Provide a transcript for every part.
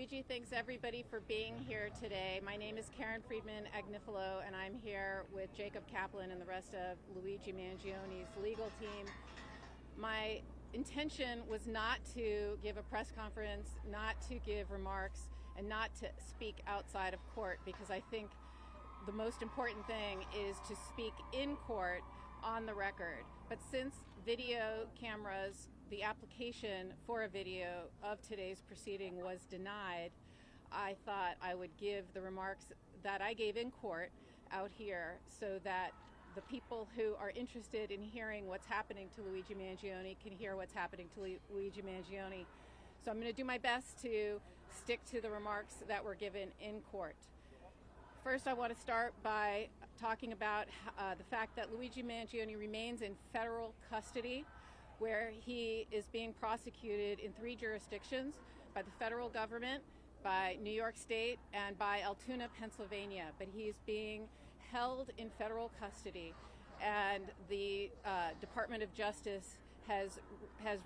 Luigi, thanks everybody for being here today. My name is Friedman Agnifilo, and I'm here with Jacob Kaplan and the rest of Luigi Mangione's legal team. My intention was not to give a press conference, not to give remarks, and not to speak outside of court, because I think the most important thing is to speak in court on the record. But since video cameras, the application for a video of today's proceeding was denied, I thought I would give the remarks that I gave in court out here so that the people who are interested in hearing what's happening to Luigi Mangione can hear what's happening to Luigi Mangione. So I'm going to do my best to stick to the remarks that were given in court. First, I want to start by talking about the fact that Luigi Mangione remains in federal custody, where he is being prosecuted in 3 jurisdictions: by the federal government, by New York State, and by Altoona, Pennsylvania. But he is being held in federal custody, and the Department of Justice has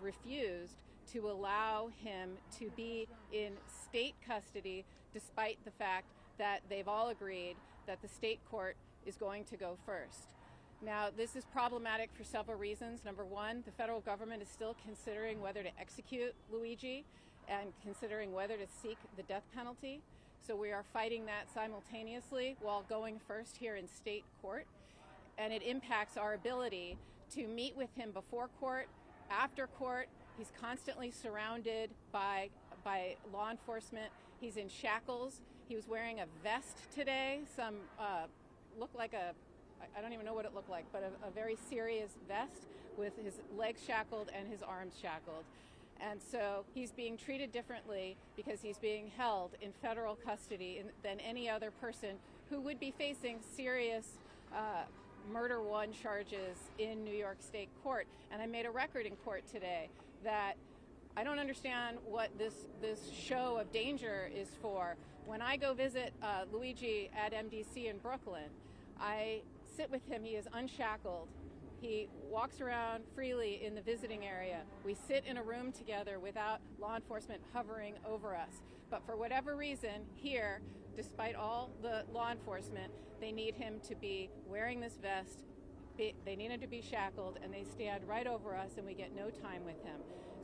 refused to allow him to be in state custody, despite the fact that they've all agreed that the state court is going to go first. Now, this is problematic for several reasons. Number one, the federal government is still considering whether to execute Luigi and considering whether to seek the death penalty. So we are fighting that simultaneously while going first here in state court. And it impacts our ability to meet with him before court, after court. He's constantly surrounded by law enforcement. He's in shackles. He was wearing a vest today, looked like I don't even know what it looked like, but a very serious vest with his legs shackled and his arms shackled. And so he's being treated differently because he's being held in federal custody than any other person who would be facing serious murder one charges in New York State court. And I made a record in court today that I don't understand what this show of danger is for. When I go visit Luigi at MDC in Brooklyn, I sit with him. He is unshackled. He walks around freely in the visiting area. We sit in a room together without law enforcement hovering over us. But for whatever reason, here, despite all the law enforcement, they need him to be wearing this vest. They need him to be shackled, and they stand right over us, and we get no time with him.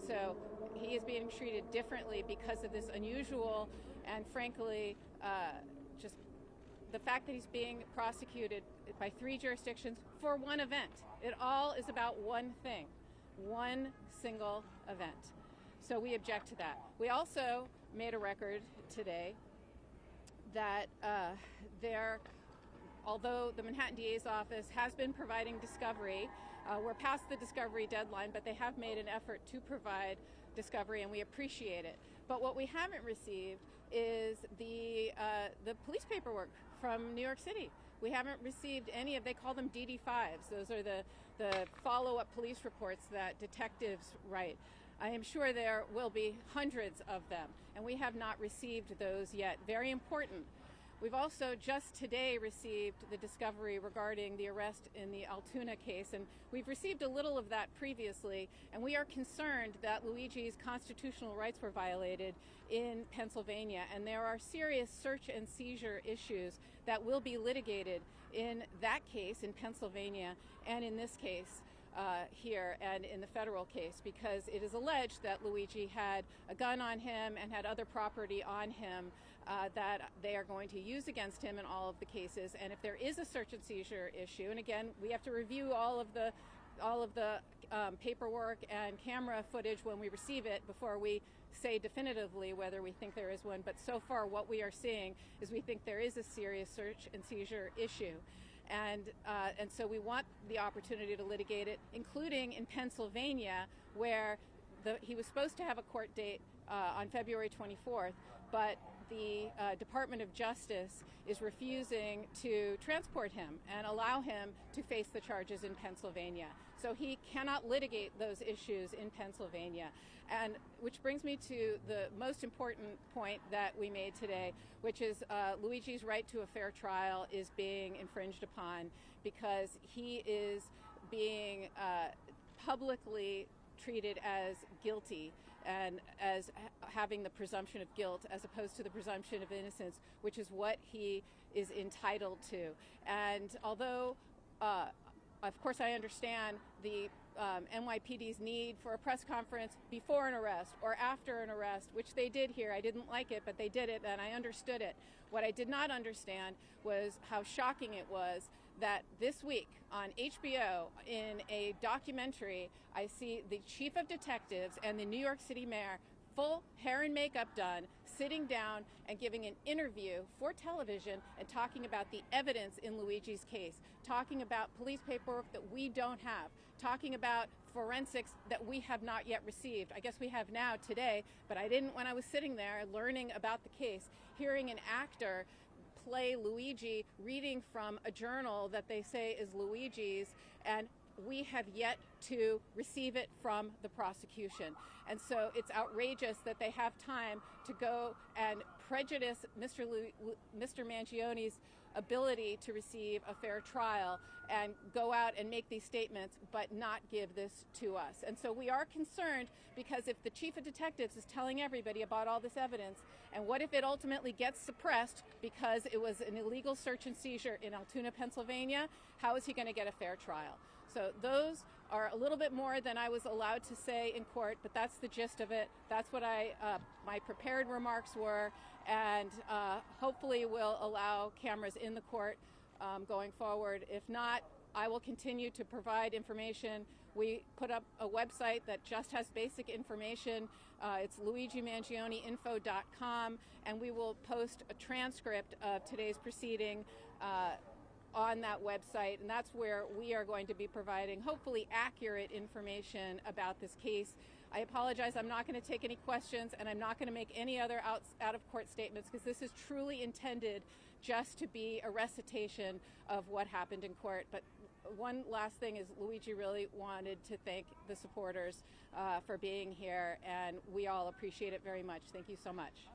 So he is being treated differently because of this unusual and, frankly, just the fact that he's being prosecuted by 3 jurisdictions for one event. It all is about one thing, one single event. So we object to that. We also made a record today that although the Manhattan DA's office has been providing discovery, we're past the discovery deadline, but they have made an effort to provide discovery, and we appreciate it. But what we haven't received is the police paperwork from New York City. We haven't received any of, they call them DD5s. Those are the follow-up police reports that detectives write. I am sure there will be hundreds of them, and we have not received those yet. Very important. We've also just today received the discovery regarding the arrest in the Altoona case, and we've received a little of that previously, and we are concerned that Luigi's constitutional rights were violated in Pennsylvania, and there are serious search and seizure issues that will be litigated in that case in Pennsylvania and in this case here and in the federal case, because it is alleged that Luigi had a gun on him and had other property on him that they are going to use against him in all of the cases. And if there is a search and seizure issue, and again, we have to review all of the paperwork and camera footage when we receive it before we say definitively whether we think there is one. But so far what we are seeing is we think there is a serious search and seizure issue. And so we want the opportunity to litigate it, including in Pennsylvania, where he was supposed to have a court date on February 24th, but the Department of Justice is refusing to transport him and allow him to face the charges in Pennsylvania. So he cannot litigate those issues in Pennsylvania. And which brings me to the most important point that we made today, which is Luigi's right to a fair trial is being infringed upon because he is being publicly treated as guilty and as having the presumption of guilt as opposed to the presumption of innocence, which is what he is entitled to. And although, of course, I understand the NYPD's need for a press conference before an arrest or after an arrest, which they did here. I didn't like it, but they did it, and I understood it. What I did not understand was how shocking it was that this week on HBO, in a documentary, I see the chief of detectives and the New York City mayor, full hair and makeup done, sitting down and giving an interview for television and talking about the evidence in Luigi's case, talking about police paperwork that we don't have, talking about forensics that we have not yet received. I guess we have now today, but I didn't when I was sitting there learning about the case, hearing an actor play Luigi reading from a journal that they say is Luigi's, and we have yet to receive it from the prosecution. And so it's outrageous that they have time to go and prejudice Mr. Mangione's ability to receive a fair trial and go out and make these statements but not give this to us. And so we are concerned, because if the chief of detectives is telling everybody about all this evidence, and what if it ultimately gets suppressed because it was an illegal search and seizure in Altoona, Pennsylvania, how is he going to get a fair trial? So those are a little bit more than I was allowed to say in court, but that's the gist of it. That's what my prepared remarks were, and hopefully will allow cameras in the court going forward. If not, I will continue to provide information. We put up a website that just has basic information. It's luigimangioneinfo.com, and we will post a transcript of today's proceeding on that website, and that's where we are going to be providing hopefully accurate information about this case. I apologize, I'm not going to take any questions, and I'm not going to make any other out-of-court statements, because this is truly intended just to be a recitation of what happened in court. But one last thing is, Luigi really wanted to thank the supporters for being here, and we all appreciate it very much. Thank you so much.